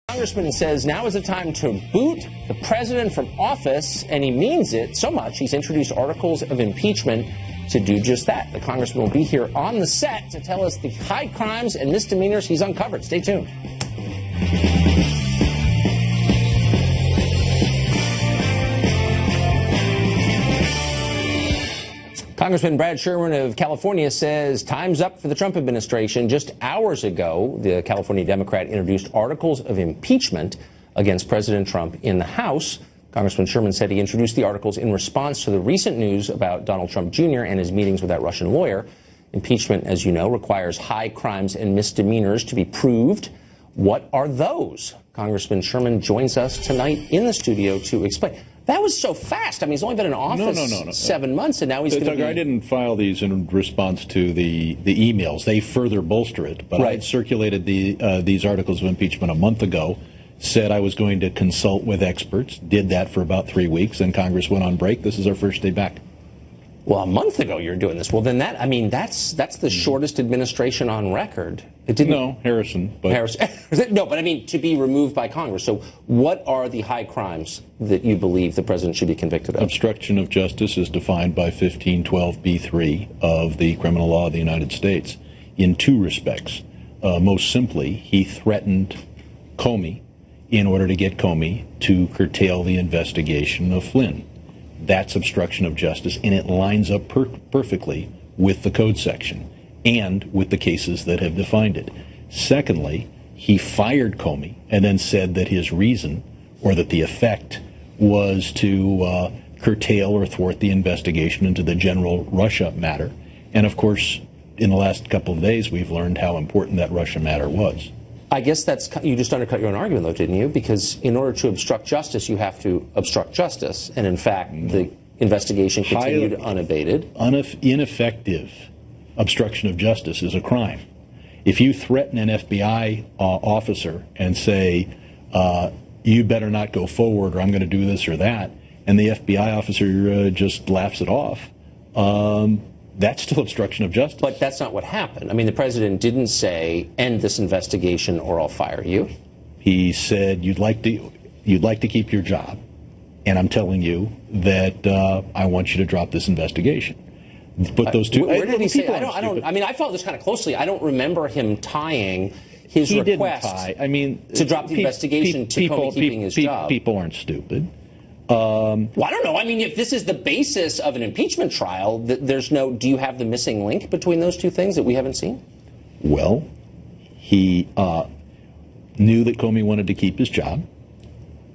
Congressman says now is the time to boot the president from office, and he means it so much he's introduced articles of impeachment to do just that. The congressman will be here on the set to tell us the high crimes and misdemeanors he's uncovered. Stay tuned. Congressman Brad Sherman of California says time's up for the Trump administration. Just hours ago, the California Democrat introduced articles of impeachment against President Trump in the House. Congressman Sherman said he introduced the articles in response to the recent news about Donald Trump Jr. and his meetings with that Russian lawyer. Impeachment, as you know, requires high crimes and misdemeanors to be proved. What are those? Congressman Sherman joins us tonight in the studio to explain. That was so fast. I mean, he's only been in office 7 months, and now he's going to be... I didn't file these in response to the emails. They further bolster it. But I circulated these articles of impeachment a month ago, said I was going to consult with experts, did that for about 3 weeks, and Congress went on break. This is our first day back. Well, a month ago you're doing this. Well, then that's the shortest administration on record. It didn't. No, Harrison. But no, but I mean to be removed by Congress. So what are the high crimes that you believe the president should be convicted of? Obstruction of justice is defined by 1512b3 of the criminal law of the United States in two respects. Most simply, he threatened Comey in order to get Comey to curtail the investigation of Flynn. That's obstruction of justice, and it lines up perfectly with the code section and with the cases that have defined it. Secondly, he fired Comey and then said that his reason, or that the effect, was to curtail or thwart the investigation into the general Russia matter. And of course, in the last couple of days, we've learned how important that Russia matter was. I guess you just undercut your own argument, though, didn't you? Because in order to obstruct justice, you have to obstruct justice. And in fact, the investigation continued unabated. Ineffective obstruction of justice is a crime. If you threaten an FBI officer and say, you better not go forward or I'm going to do this or that, and the FBI officer just laughs it off, that's still obstruction of justice. But that's not what happened. I mean, the president didn't say, end this investigation or I'll fire you. He said, you'd like to keep your job, and I'm telling you that I want you to drop this investigation. But those two... Where did he say? I mean, I followed this kind of closely. I don't remember him tying his request to drop the investigation to Comey keeping his job. People aren't stupid. Well, I don't know. I mean, if this is the basis of an impeachment trial, do you have the missing link between those two things that we haven't seen? Well, he knew that Comey wanted to keep his job.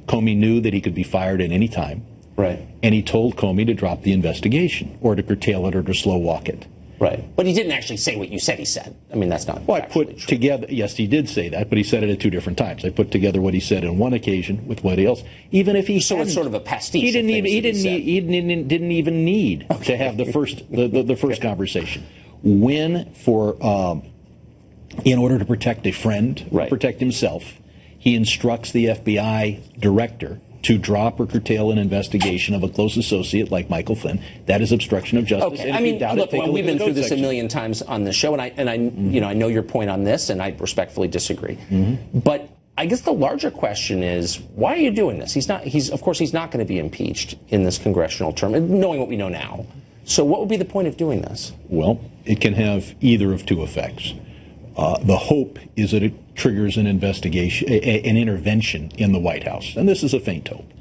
Comey knew that he could be fired at any time. Right. And he told Comey to drop the investigation or to curtail it or to slow walk it. Right. But he didn't actually say what you said he said. I mean, that's not I put true. Together, yes, he did say that, but he said it at two different times. I put together what he said on one occasion with what else. Even if he it's sort of a pastiche. He didn't even need to have the first conversation. When in order to protect a friend, protect himself, he instructs the FBI director to drop or curtail an investigation of a close associate like Michael Flynn. That is obstruction of justice. Okay. I mean, look, we've been through this a million times on this show, and I know your point on this, and I respectfully disagree. But I guess the larger question is, why are you doing this? Of course, he's not going to be impeached in this congressional term, knowing what we know now. So what would be the point of doing this? Well, it can have either of two effects. The hope is that it triggers an investigation, an intervention in the White House, and this is a faint hope,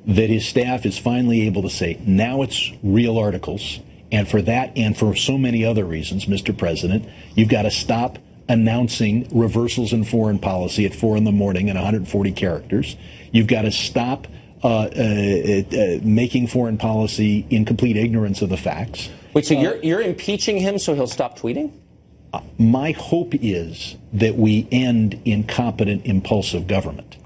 that his staff is finally able to say, now it's real articles, and for that and for so many other reasons, Mr. President, you've got to stop announcing reversals in foreign policy at 4 in the morning in 140 characters. You've got to stop making foreign policy in complete ignorance of the facts. Wait, so you're impeaching him so he'll stop tweeting? My hope is that we end incompetent, impulsive government.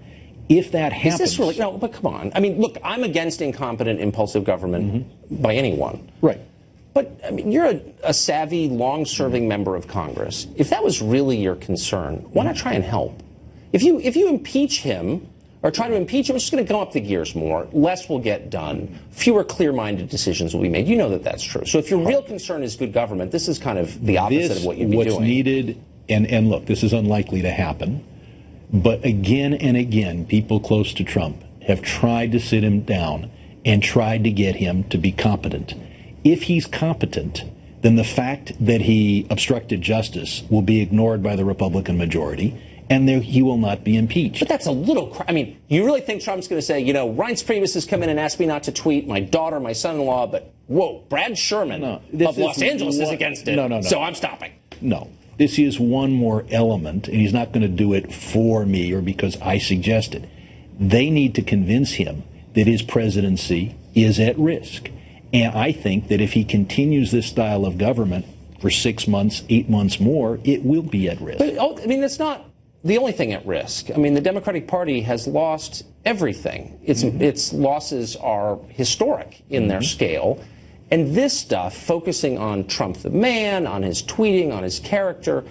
If that happens... Is this really... No, but come on. I mean, look, I'm against incompetent, impulsive government by anyone. Right. But, I mean, you're a savvy, long-serving member of Congress. If that was really your concern, why not try and help? If you impeach him... or try to impeach him, it's just going to go up the gears more. Less will get done. Fewer clear-minded decisions will be made. You know that that's true. So if your real concern is good government, this is kind of the opposite of what you'd be doing. What's needed, and look, this is unlikely to happen, But again and again, people close to Trump have tried to sit him down and tried to get him to be competent. If he's competent, then the fact that he obstructed justice will be ignored by the Republican majority, and he will not be impeached. But that's a little... I mean, you really think Trump's going to say, you know, Reince Priebus has come in and asked me not to tweet, my daughter, my son-in-law, but, whoa, Brad Sherman of Los Angeles is against it, no. So I'm stopping. No. This is one more element, and he's not going to do it for me or because I suggest it. They need to convince him that his presidency is at risk. And I think that if he continues this style of government for 6 months, 8 months more, it will be at risk. But, I mean, that's not the only thing at risk. I mean, the Democratic Party has lost everything. Its losses are historic in their scale. And this stuff, focusing on Trump the man, on his tweeting, on his character,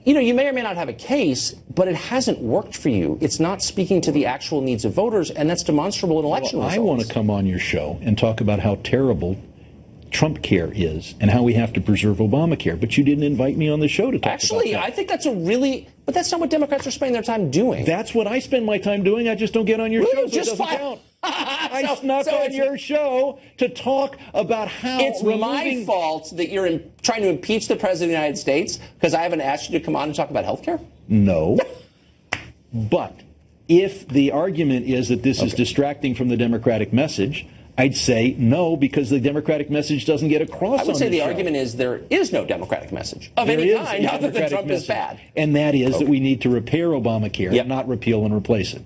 you know, you may or may not have a case, but it hasn't worked for you. It's not speaking to the actual needs of voters, and that's demonstrable in election results. I want to come on your show and talk about how terrible Trump care is and how we have to preserve Obamacare, but you didn't invite me on the show to talk about that. I think that's but that's not what Democrats are spending their time doing. That's what I spend my time doing. I just don't get on your show, so it doesn't count. I snuck on your show to talk about how it's my fault that you're trying to impeach the President of the United States because I haven't asked you to come on and talk about health care? No. But if the argument is that this is distracting from the Democratic message, I'd say no, because the Democratic message doesn't get across. I would say the argument is there is no Democratic message of any kind other than Trump is bad. And that is that we need to repair Obamacare, not repeal and replace it.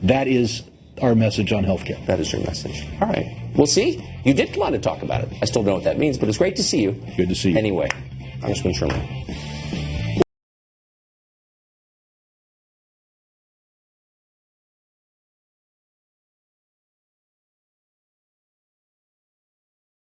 That is our message on health care. That is your message. All right. We'll see. You did come on to talk about it. I still don't know what that means, but it's great to see you. Good to see you. Anyway, Congressman Sherman.